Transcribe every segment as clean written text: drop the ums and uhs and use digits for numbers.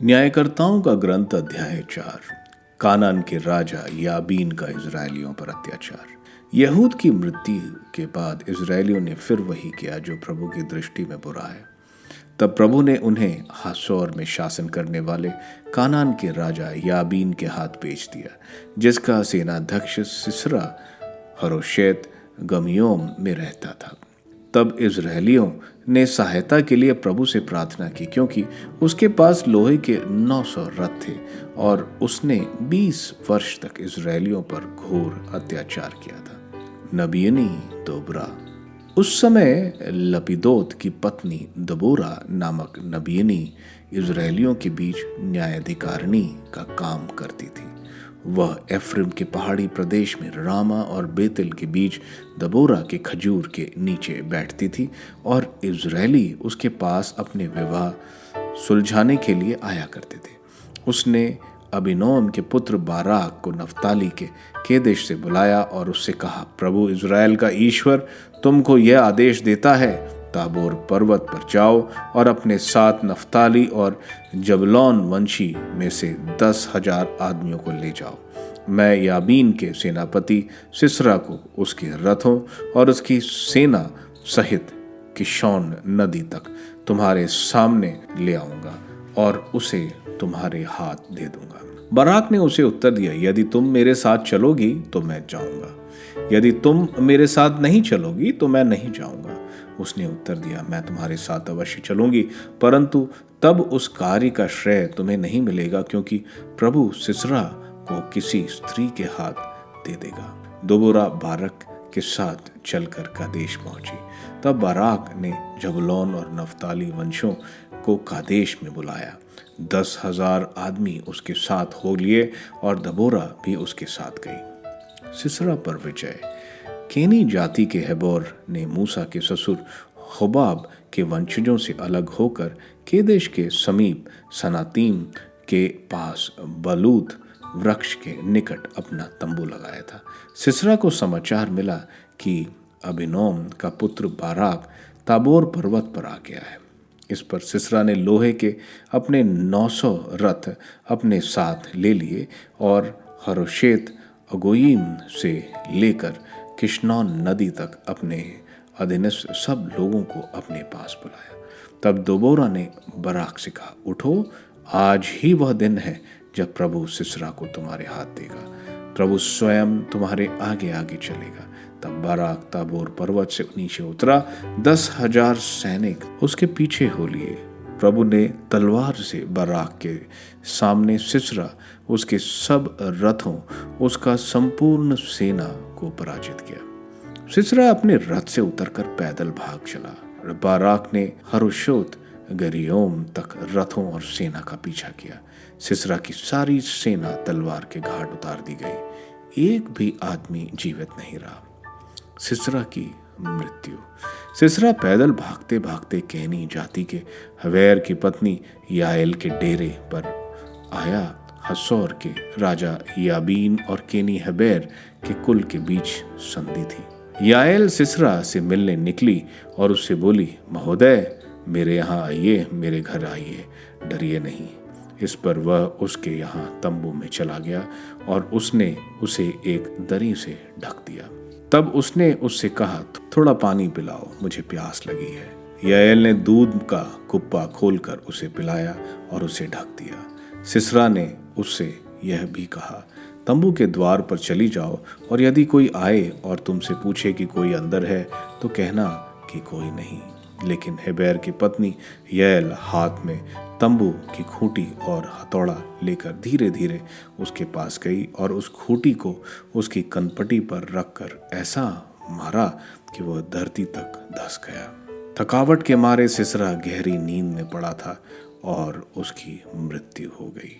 न्यायकर्ताओं का ग्रंथ अध्याय 4। कानान के राजा याबीन का इजरायलियों पर अत्याचार। यहूद की मृत्यु के बाद इजरायलियों ने फिर वही किया जो प्रभु की दृष्टि में बुरा है। तब प्रभु ने उन्हें हासोर में शासन करने वाले कानान के राजा याबीन के हाथ बेच दिया, जिसका सेनाध्यक्ष सिसरा हरोशेत गमियोम में रहता था। तब इजरायलियों ने सहायता के लिए प्रभु से प्रार्थना की, क्योंकि उसके पास लोहे के 900 रथ थे और उसने 20 वर्ष तक इजरायलियों पर घोर अत्याचार किया था। नबीनी दोबरा। उस समय लपिदोत की पत्नी दबोरा नामक नबीनी इजरायलियों के बीच न्यायाधिकारिणी का काम करती थी। वह एफ्रिम के पहाड़ी प्रदेश में रामा और बेतेल के बीच दबोरा के खजूर के नीचे बैठती थी और इजरायली उसके पास अपने विवाह सुलझाने के लिए आया करते थे। उसने अबीनोम के पुत्र बाराक को नफ्ताली के केदेश से बुलाया और उससे कहा, प्रभु इजराइल का ईश्वर तुमको यह आदेश देता है, ताबोर पर्वत पर जाओ और अपने साथ नफ्ताली और जबलौन वंशी में से 10,000 आदमियों को ले जाओ। मैं याबीन के सेनापति सिसरा को उसके रथों और उसकी सेना सहित किशोन नदी तक तुम्हारे सामने ले आऊंगा और उसे तुम्हारे हाथ दे दूंगा। बाराक ने उसे उत्तर दिया, यदि तुम मेरे साथ चलोगी तो मैं जाऊंगा, यदि तुम मेरे साथ नहीं चलोगी तो मैं नहीं जाऊंगा। उसने उत्तर दिया, मैं तुम्हारे साथ अवश्य चलूंगी, परंतु तब उस कार्य का श्रेय तुम्हें नहीं मिलेगा, क्योंकि प्रभु सिसरा को किसी स्त्री के हाथ दे देगा। दोबोरा बाराक के साथ चलकर कादेश पहुंची। तब बाराक ने जबूलून और नफ्ताली वंशों को कादेश में बुलाया। 10,000 आदमी उसके साथ हो लिए और दबोरा भी उसके साथ गई। सिसरा पर विजय। केनी जाति के हेबोर ने मूसा के ससुर होबाब के वंशजों से अलग होकर केदेश के समीप सनातीम के पास बलूत वृक्ष के निकट अपना तंबू लगाया था। सिसरा को समाचार मिला कि अबीनोम का पुत्र बाराक ताबोर पर्वत पर आ गया है। इस पर सिसरा ने लोहे के अपने 900 रथ अपने साथ ले लिए और हरोशेत अगोयीम से लेकर किशनौन नदी तक अपने अधीनस्थ सब लोगों को अपने पास बुलाया। तब दोबोरा ने बाराक से कहा, उठो, आज ही वह दिन है जब प्रभु सिसरा को तुम्हारे हाथ देगा। प्रभु स्वयं तुम्हारे आगे आगे चलेगा। तब बाराक ताबोर पर्वत से नीचे उतरा, 10,000 सैनिक उसके पीछे हो लिए। प्रभु ने तलवार से बाराक के सामने सिसरा, उसके सब रथों, उसका संपूर्ण सेना को पराजित किया। सिसरा अपने रथ से उतरकर पैदल भाग चला। बाराक ने हरोशोत गरियोम तक रथों और सेना का पीछा किया। सिसरा की सारी सेना तलवार के घाट उतार दी गई, एक भी आदमी जीवित नहीं रहा। सिसरा की मृत्यु। सिसरा पैदल भागते भागते केनी जाति के हवेर की पत्नी याएल के डेरे पर आया। हसोर के राजा याबीन और केनी हेबेर के कुल के बीच संधि थी। याएल सिसरा से मिलने निकली और उससे बोली, महोदय, मेरे यहाँ आइए, मेरे घर आइए, डरिए नहीं। इस पर वह उसके यहाँ तंबू में चला गया और उसने उसे एक दरी से ढक दिया। तब उसने उससे कहा, थोड़ा पानी पिलाओ, मुझे प्यास लगी है। याएल ने दूध का कुप्पा खोलकर उसे पिलाया और उसे ढक दिया। सिसरा ने उससे यह भी कहा, तंबू के द्वार पर चली जाओ और यदि कोई आए और तुमसे पूछे कि कोई अंदर है तो कहना कि कोई नहीं। लेकिन हेबेर की पत्नी याएल हाथ में तंबू की खूंटी और हथौड़ा लेकर धीरे धीरे उसके पास गई और उस खूंटी को उसकी कनपटी पर रखकर ऐसा मारा कि वह धरती तक धंस गया। थकावट के मारे सिसरा गहरी नींद में पड़ा था और उसकी मृत्यु हो गई।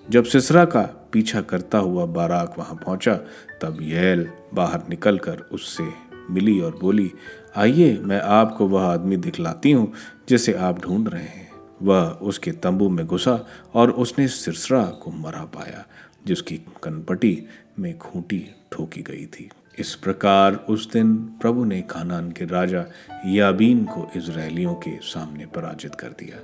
जब सिसरा का पीछा करता हुआ बाराक वहां पहुंचा, तब याएल बाहर निकलकर उससे मिली और बोली, आइए, मैं आपको वह आदमी दिखलाती हूँ जिसे आप ढूंढ रहे हैं। वह उसके तंबू में घुसा और उसने सिसरा को मरा पाया, जिसकी कनपटी में खूंटी ठोकी गई थी। इस प्रकार उस दिन प्रभु ने कानान के राजा याबीन को इजरायलियों के सामने पराजित कर दिया।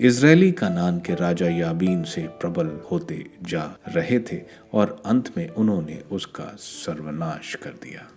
इजरायली कानान के राजा याबीन से प्रबल होते जा रहे थे और अंत में उन्होंने उसका सर्वनाश कर दिया।